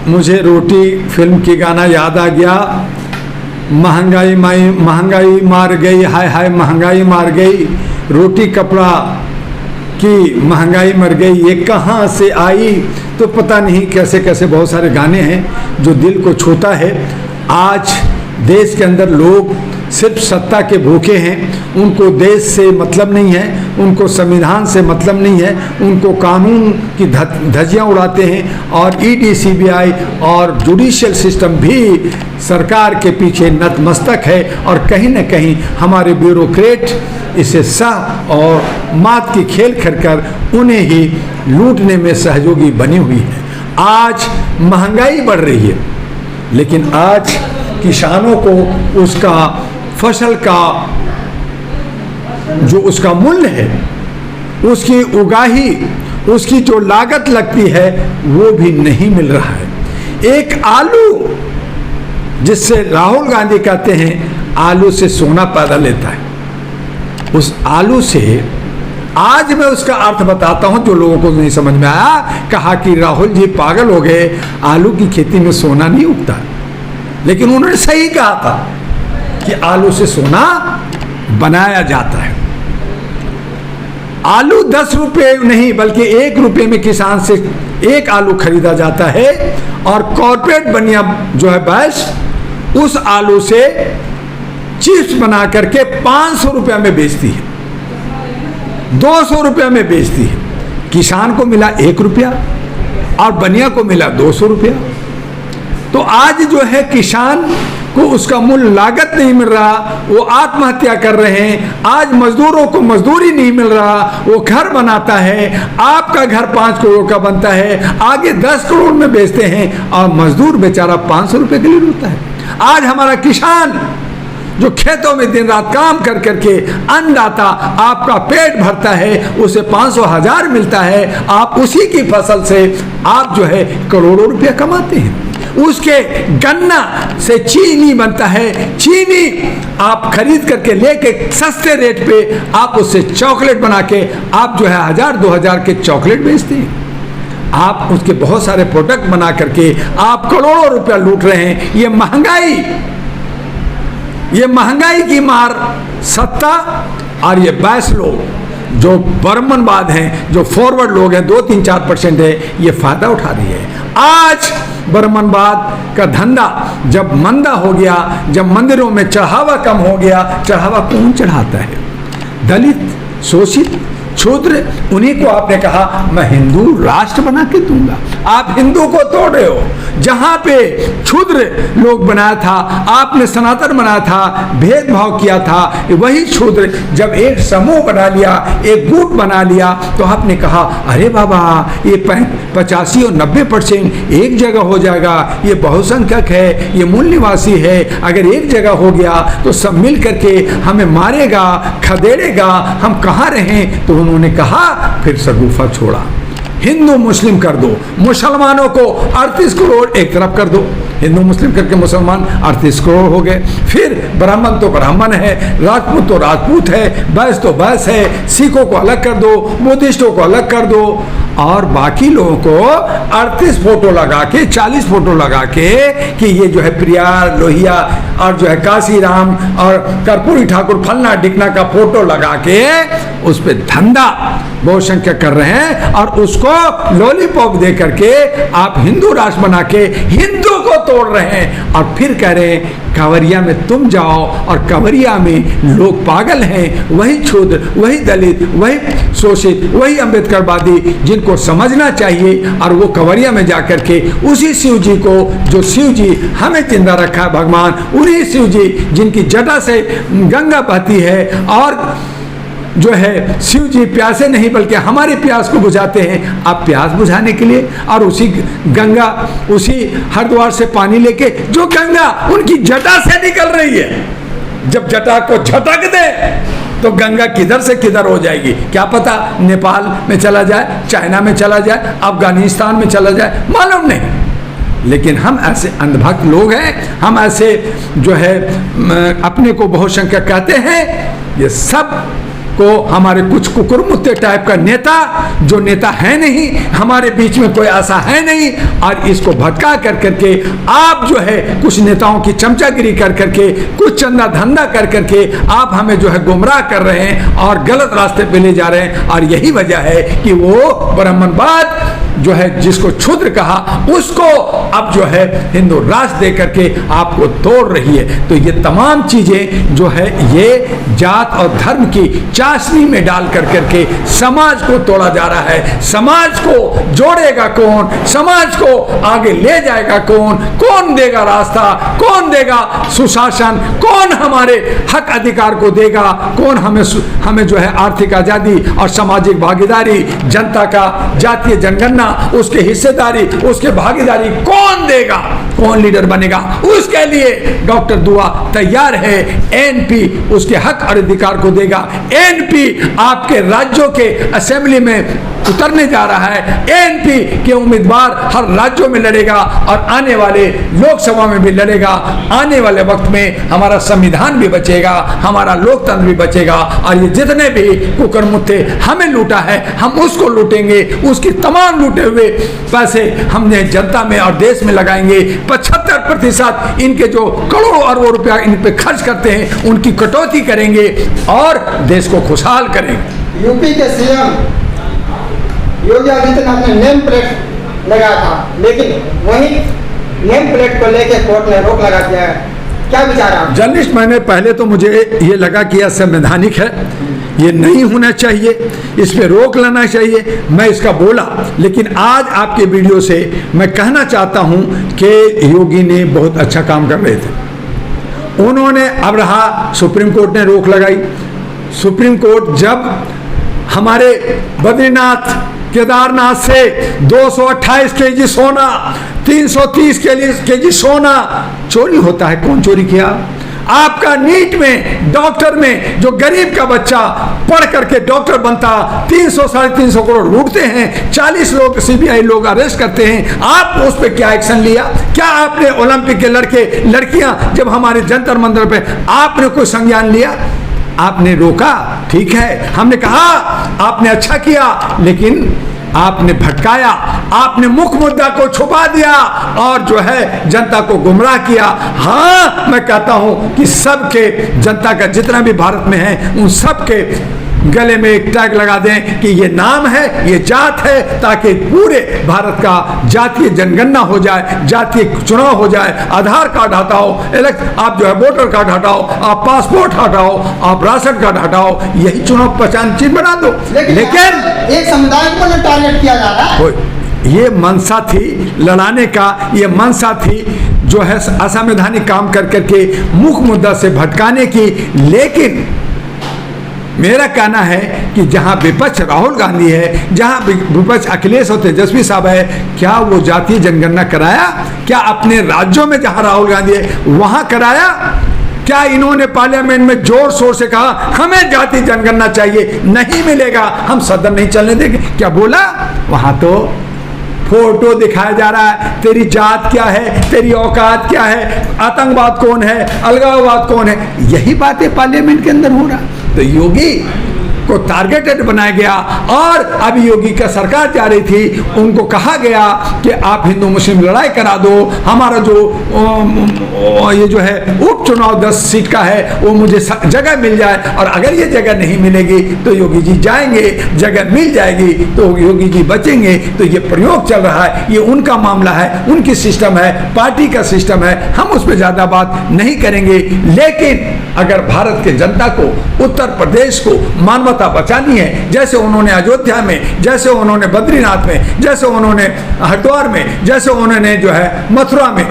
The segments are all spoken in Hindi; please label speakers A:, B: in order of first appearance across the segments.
A: मुझे रोटी फिल्म की गाना याद आ गया। महंगाई मार गई, हाय हाय महंगाई मार गई, रोटी कपड़ा की महंगाई मर गई, ये कहाँ से आई। तो पता नहीं कैसे कैसे बहुत सारे गाने हैं जो दिल को छूता है। आज देश के अंदर लोग सिर्फ सत्ता के भूखे हैं, उनको देश से मतलब नहीं है, उनको संविधान से मतलब नहीं है, उनको कानून की धज्जियां उड़ाते हैं। और ईडी, सीबीआई और जुडिशियल सिस्टम भी सरकार के पीछे नतमस्तक है। और कहीं न कहीं हमारे ब्यूरोक्रेट इसे सह और मात की खेल कर उन्हें ही लूटने में सहयोगी बनी हुई है। आज महंगाई बढ़ रही है, लेकिन आज किसानों को उसका फसल का जो उसका मूल्य है, उसकी उगाही, उसकी जो लागत लगती है, वो भी नहीं मिल रहा है। एक आलू, जिससे राहुल गांधी कहते हैं आलू से सोना पैदा लेता है, उस आलू से आज मैं उसका अर्थ बताता हूं जो लोगों को नहीं समझ में आया। कहा कि राहुल जी पागल हो गए, आलू की खेती में सोना नहीं उगता। लेकिन उन्होंने सही कहा था कि आलू से सोना बनाया जाता है। आलू 10 रुपए नहीं बल्कि 1 रुपए में किसान से एक आलू खरीदा जाता है। और कॉर्पोरेट बनिया जो है बैश, उस आलू से चिप्स बना करके 500 रुपया में बेचती है, 200 रुपया में बेचती है। किसान को मिला 1 रुपया और बनिया को मिला 200 रुपया। तो आज जो है किसान को उसका मूल लागत नहीं मिल रहा, वो आत्महत्या कर रहे हैं। आज मजदूरों को मजदूरी नहीं मिल रहा, वो घर बनाता है, आपका घर 5 करोड़ का बनता है, आगे 10 करोड़ में बेचते हैं और मजदूर बेचारा 500 रुपए के लिए रोता है। आज हमारा किसान जो खेतों में दिन रात काम कर करके अन्नदाता आपका पेट भरता है, उसे 500 1000 मिलता है। आप उसी की फसल से आप जो है करोड़ों रुपया कमाते हैं। उसके गन्ना से चीनी बनता है, चीनी आप खरीद करके लेके सस्ते रेट पे आप उससे चॉकलेट बना के आप जो है 1000-2000 के चॉकलेट बेचते हैं। आप उसके बहुत सारे प्रोडक्ट बना करके आप करोड़ों रुपया लूट रहे हैं। ये महंगाई की मार सत्ता और ये बैस लोग जो बर्मनवाद हैं, जो फॉरवर्ड लोग हैं, 2-3-4% है, ये फायदा उठा रही है। आज बर्मनवाद का धंधा जब मंदा हो गया, जब मंदिरों में चढ़ावा कम हो गया, चढ़ावा कौन चढ़ाता है? दलित, शोषित, क्षुद्र, उन्हीं को आपने कहा मैं हिंदू राष्ट्र बना के दूंगा। आप हिंदू को तोड़ रहे हो। जहां पे क्षुद्र लोग बनाया था, आपने सनातन बनाया था, भेदभाव किया था, वही क्षुद्र जब एक समूह बना लिया, एक गुट बना लिया, तो आपने कहा अरे बाबा ये 85 और 90% एक जगह हो जाएगा, ये बहुसंख्यक है, ये मूल निवासी है, अगर एक जगह हो गया तो सब मिल करके हमें मारेगा, खदेड़ेगा, हम कहाँ रहें? तो उन्होंने कहा फिर शगुफा छोड़ा, हिंदू मुस्लिम कर दो, मुसलमानों को 38 करोड़ एक तरफ कर दो, हिंदू मुस्लिम करके मुसलमान 38 करोड़ हो गए। फिर ब्राह्मण तो ब्राह्मण है, राजपूत तो राजपूत है, बैस तो बैस है, सिखों को अलग कर दो, बुद्धिस्टों को अलग कर दो, और बाकी लोगों को 38 फोटो लगा के, 40 फोटो लगा के कि ये जो है प्रिया लोहिया और जो है काशीराम और कर्पूरी ठाकुर फलना डिकना का फोटो लगा के उस पर धंधा बहुसंख्यक कर रहे हैं। और उसको लॉलीपॉप दे करके आप हिंदू राष्ट्र बना के हिंदू को तोड़ रहे हैं। और फिर कह रहे हैं कांवरिया में तुम जाओ, और कांवरिया में लोग पागल हैं, वही क्षुद्र, वही दलित, वही शोषित, वही अम्बेडकरवादी, जिनको समझना चाहिए। और वो कांवरिया में जाकर के उसी शिव जी को, जो शिव जी हमें जिंदा रखा है भगवान, उन्हीं शिव जी जिनकी जटा से गंगा बहती है, और जो है शिव जी प्यासे नहीं बल्कि हमारी प्यास को बुझाते हैं। आप प्यास बुझाने के लिए और उसी गंगा, उसी हरिद्वार से पानी लेके, जो गंगा उनकी जटा से निकल रही है, जब जटा को झटक दे तो गंगा किधर से किधर हो जाएगी, क्या पता नेपाल में चला जाए, चाइना में चला जाए, अफगानिस्तान में चला जाए, मालूम नहीं। लेकिन हम ऐसे अंधभक्त लोग हैं, हम ऐसे जो है अपने को बहुसंख्यक कहते हैं, ये सब को हमारे कुछ कुकुरमुत्ते टाइप का नेता, जो नेता है नहीं, हमारे बीच में कोई ऐसा है नहीं, और इसको भटका कर करके आप जो है कुछ नेताओं की चमचागिरी कर करके, कुछ चंदा धंधा कर करके आप हमें जो है गुमराह कर रहे हैं और गलत रास्ते पे ले जा रहे हैं। और यही वजह है कि वो ब्राह्मणवाद जो है, जिसको क्षुद्र कहा, उसको अब जो है हिंदू राष्ट्र दे करके आपको तोड़ रही है। तो ये तमाम चीजें जो है ये जात और धर्म की चाशनी में डाल कर करके समाज को तोड़ा जा रहा है। समाज को जोड़ेगा कौन, समाज को आगे ले जाएगा कौन, कौन देगा रास्ता, कौन देगा सुशासन, कौन हमारे हक अधिकार को देगा, कौन हमें जो है आर्थिक आजादी और सामाजिक भागीदारी, जनता का जातीय जनगणना, उसके हिस्सेदारी, उसके भागीदारी कौन देगा, कौन लीडर बनेगा, उसके लिए डॉक्टर दुआ तैयार है। एनपी उसके हक और अधिकार को देगा। एनपी आपके राज्यों के असेंबली में उतरने जा रहा है। एनपी के उम्मीदवार हर राज्यों में लड़ेगा और आने वाले लोकसभा में भी लड़ेगा। आने वाले वक्त में हमारा संविधान भी बचेगा, हमारा लोकतंत्र भी बचेगा, और ये जितने भी कुकरमुत्ते हमें लूटा है हम उसको लूटेंगे। उसकी तमाम लूटे हुए पैसे हमने जनता में और देश में लगाएंगे। 75% इनके जो करोड़ों अरबों रुपया इन पे खर्च करते हैं उनकी कटौती करेंगे और देश को खुशहाल करेंगे।
B: यूपी के सीएम योगी आदित्यनाथ ने नेम प्लेट लगाया था, लेकिन वही नेम प्लेट को लेकर कोर्ट ने रोक लगा दिया है। क्या विचार है?
A: जर्नलिस्ट, मैंने पहले तो मुझे ये लगा कि यह संवैधानिक है, ये नहीं होना चाहिए, इस पे रोक लेना चाहिए, मैं इसका बोला। लेकिन आज आपके वीडियो से मैं कहना चाहता हूं कि योगी ने बहुत अच्छा काम कर रहे थे। उन्होंने अब रहा, सुप्रीम कोर्ट ने रोक लगाई। सुप्रीम कोर्ट जब हमारे बद्रीनाथ केदारनाथ से 228 केजी सोना, 330 केजी सोना चोरी होता है। कौन चोरी किया? आपका नीट में, डॉक्टर में जो गरीब का बच्चा पढ़ करके डॉक्टर बनता, 300 साढ़े 300 करोड़ लूटते हैं, 40 लोग सीबीआई लोग अरेस्ट करते हैं। आप उस पर क्या एक्शन लिया? क्या आपने ओलंपिक के लड़के लड़कियां जब हमारे जंतर मंतर पे आपने कोई संज्ञान लिया? आपने रोका, ठीक है, हमने कहा आपने अच्छा किया, लेकिन आपने भटकाया, आपने मुख्य मुद्दा को छुपा दिया और जो है जनता को गुमराह किया। हाँ, मैं कहता हूं कि सबके, जनता का जितना भी भारत में है, उन सबके गले में एक टैग लगा दें कि ये नाम है, ये जात है, ताकि पूरे भारत का जातीय जनगणना हो जाए, जातीय चुनाव हो जाए। आधार कार्ड हटाओ, आप जो है वोटर कार्ड हटाओ, आप पासपोर्ट हटाओ, आप राशन कार्ड हटाओ, यही चुनाव पहचान चिन्ह बना दो। लेकिन
B: एक समुदाय को टारगेट किया जा रहा है।
A: ये मनसा थी लड़ाने का, ये मनसा थी जो है असंवैधानिक काम कर करके मुख्य मुद्दा से भटकाने की। लेकिन मेरा कहना है कि जहां विपक्ष राहुल गांधी है, जहां विपक्ष अखिलेश और तेजस्वी साहब है, क्या वो जातीय जनगणना कराया? क्या अपने राज्यों में जहां राहुल गांधी है वहां कराया? क्या इन्होंने पार्लियामेंट में जोर शोर से कहा हमें जातीय जनगणना चाहिए, नहीं मिलेगा, हम सदन नहीं चलने देंगे? क्या बोला? वहां तो फोटो दिखाया जा रहा है, तेरी जात क्या है, तेरी औकात क्या है, आतंकवाद कौन है, अलगाववाद कौन है, यही बातें पार्लियामेंट के अंदर हो रहा। तो योगी को टारगेटेड बनाया गया और अभी योगी का सरकार जा रही थी, उनको कहा गया कि आप हिंदू मुस्लिम लड़ाई करा दो, हमारा जो ये जो है उपचुनाव 10 सीट का है वो मुझे जगह मिल जाए, और अगर ये जगह नहीं मिलेगी तो योगी जी जाएंगे, जगह मिल जाएगी तो योगी जी बचेंगे। तो ये प्रयोग चल रहा है, ये उनका मामला है, उनकी सिस्टम है, पार्टी का सिस्टम है, हम उस पर ज्यादा बात नहीं करेंगे। लेकिन अगर भारत के जनता को, उत्तर प्रदेश को मानवता बचानी है, जैसे उन्होंने अयोध्या में, जैसे उन्होंने बद्रीनाथ में, जैसे उन्होंने हरिद्वार में, जैसे उन्होंने जो है मथुरा में,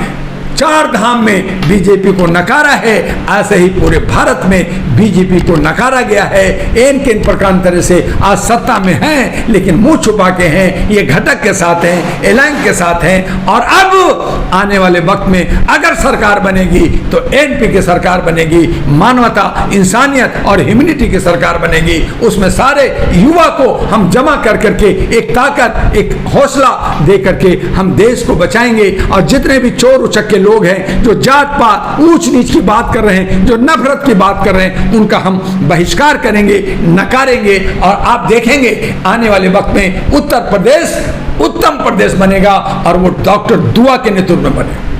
A: 4 धाम में बीजेपी को नकारा है, ऐसे ही पूरे भारत में बीजेपी को नकारा गया है। इन किन प्रकार तरह से आज सत्ता में हैं, लेकिन मुंह छुपा के हैं, ये घटक के साथ हैं, एलांग के साथ हैं। और अब आने वाले वक्त में अगर सरकार बनेगी तो एनपी की सरकार बनेगी, मानवता, इंसानियत और ह्यूमैनिटी की सरकार बनेगी। उसमें सारे युवा को हम जमा कर करके एक ताकत, एक हौसला दे करके हम देश को बचाएंगे। और जितने भी चोर उचक्के लोग हैं जो जात पात ऊंच नीच की बात कर रहे हैं, जो नफरत की बात कर रहे हैं, उनका हम बहिष्कार करेंगे, नकारेंगे। और आप देखेंगे आने वाले वक्त में उत्तर प्रदेश उत्तम प्रदेश बनेगा और वो डॉक्टर दुआ के नेतृत्व में बने।